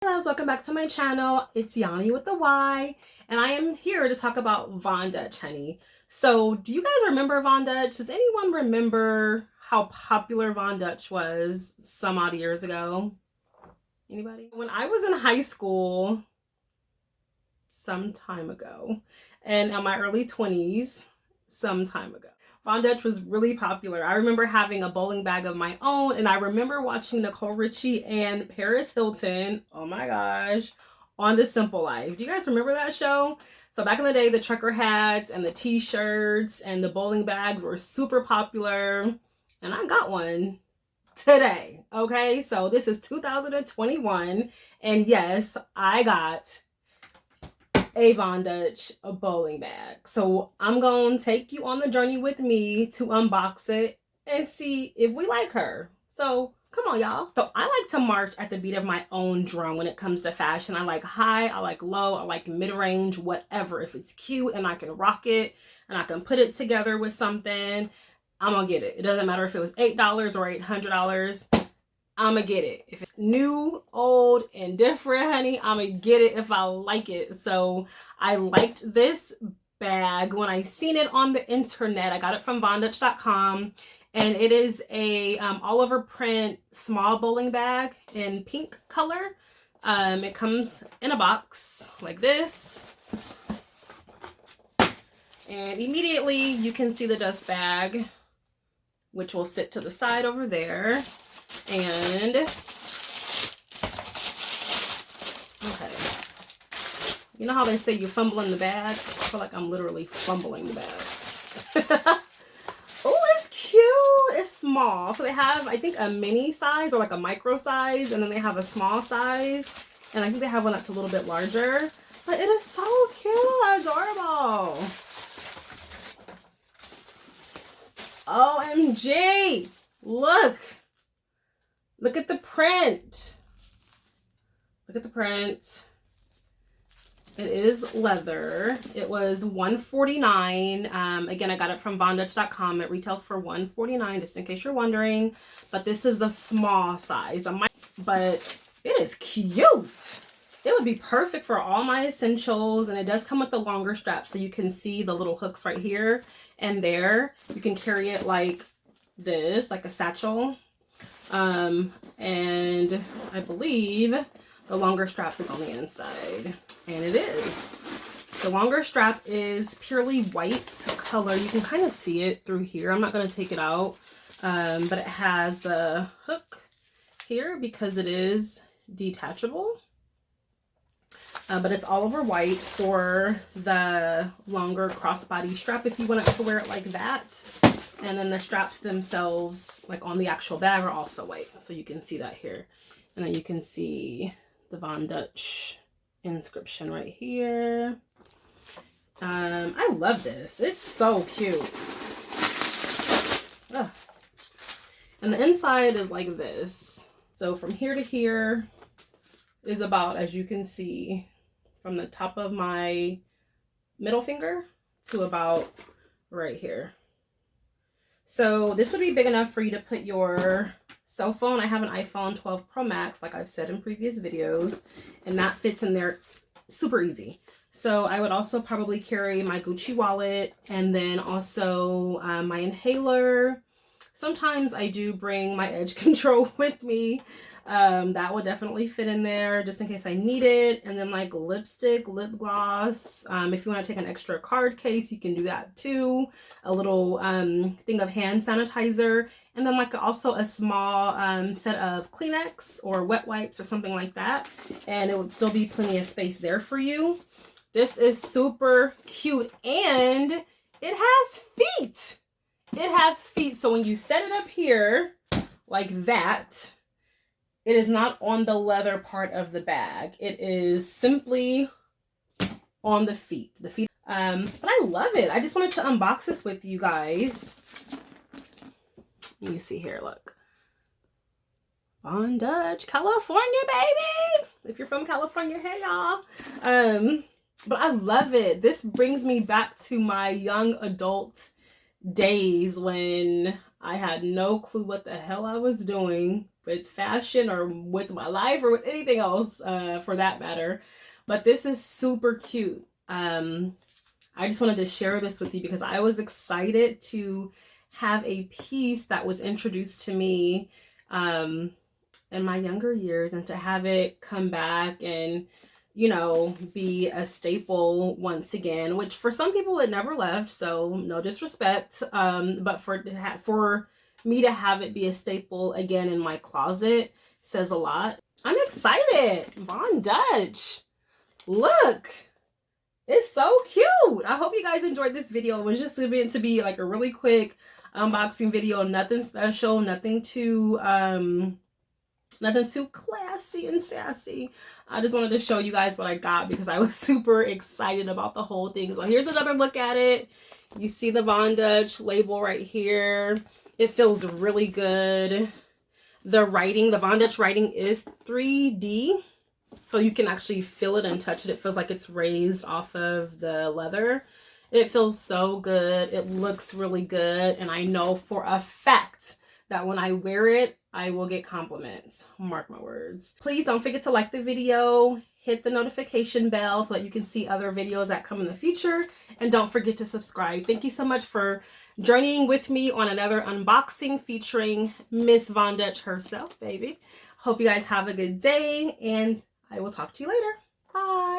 Hey guys, welcome back to my channel. It's Yanni with the Y, and I am here to talk about Von Dutch, honey. So, do you guys remember Von Dutch? Does anyone remember how popular Von Dutch was some odd years ago? Anybody? When I was in high school, some time ago, and in my early 20s, some time ago, Von Dutch was really popular. I remember having a bowling bag of my own, and I remember watching Nicole Richie and Paris Hilton, oh my gosh, on The Simple Life. Do you guys remember that show? So back in the day, the trucker hats and the t-shirts and the bowling bags were super popular, and I got one today, okay? So this is 2021, and yes, I got a Von Dutch a bowling bag. So I'm going to take you on the journey with me to unbox it and see if we like her. So come on, y'all. So I like to march at the beat of my own drum when it comes to fashion. I like high, I like low, I like mid-range, whatever. If it's cute and I can rock it and I can put it together with something, I'm gonna get it. It doesn't matter if it was $8 or $800. I'm gonna get it. If it's new, old, and different, honey, I'm gonna get it if I like it. So I liked this bag when I seen it on the internet. I got it from vondutch.com, and it is a all over print small bowling bag in pink color. It comes in a box like this, and immediately you can see the dust bag, which will sit to the side over there. And okay, you know how they say you fumble in the bag? I feel like I'm literally fumbling the bag. Oh, it's cute. It's small. So they have, I think, a mini size or like a micro size, and then they have a small size, and I think they have one that's a little bit larger. But it is so cute, adorable. OMG! Look. Look at the print. Look at the print. It is leather. It was $149. Again, I got it from vondutch.com. It retails for $149, just in case you're wondering. But this is the small size. But it is cute. It would be perfect for all my essentials. And it does come with the longer strap, so you can see the little hooks right here and there. You can carry it like this, like a satchel. And I believe the longer strap is on the inside, and it is. The longer strap is purely white color. You can kind of see it through here. I'm not going to take it out, but it has the hook here because it is detachable. But it's all over white for the longer crossbody strap if you want to wear it like that. And then the straps themselves, like on the actual bag, are also white. So you can see that here. And then you can see the Von Dutch inscription right here. I love this. It's so cute. Ugh. And the inside is like this. So from here to here is about, as you can see, from the top of my middle finger to about right here. So this would be big enough for you to put your cell phone. I have an iPhone 12 Pro Max, like I've said in previous videos, and that fits in there super easy. So I would also probably carry my Gucci wallet, and then also my inhaler. Sometimes I do bring my edge control with me. That will definitely fit in there just in case I need it. And then like lipstick, lip gloss. If you want to take an extra card case, you can do that too. A little thing of hand sanitizer. And then like also a small set of Kleenex or wet wipes or something like that. And it would still be plenty of space there for you. This is super cute, and it has feet. It has feet. So when you set it up here like that, it is not on the leather part of the bag. It is simply on the feet. But I love it. I just wanted to unbox this with you guys. You see here, look. Von Dutch, California, baby. If you're from California, hey y'all. But I love it. This brings me back to my young adult days when I had no clue what the hell I was doing. with fashion or with my life or with anything else for that matter. But this is super cute. I just wanted to share this with you because I was excited to have a piece that was introduced to me in my younger years, and to have it come back and, you know, be a staple once again, which for some people it never left, so no disrespect, but for me to have it be a staple again in my closet says a lot. I'm excited. Von Dutch, look, it's so cute. I hope you guys enjoyed this video. It was just meant to be like a really quick unboxing video, nothing special, nothing too classy and sassy. I just wanted to show you guys what I got because I was super excited about the whole thing. So here's another look at it. You see the Von Dutch label right here. It feels really good. The writing, the Von Dutch writing is 3D. So you can actually feel it and touch it. It feels like it's raised off of the leather. It feels so good. It looks really good. And I know for a fact that when I wear it, I will get compliments. Mark my words. Please don't forget to like the video, hit the notification bell so that you can see other videos that come in the future. And don't forget to subscribe. Thank you so much for journeying with me on another unboxing featuring Miss Von Dutch herself, baby. Hope you guys have a good day, and I will talk to you later. Bye.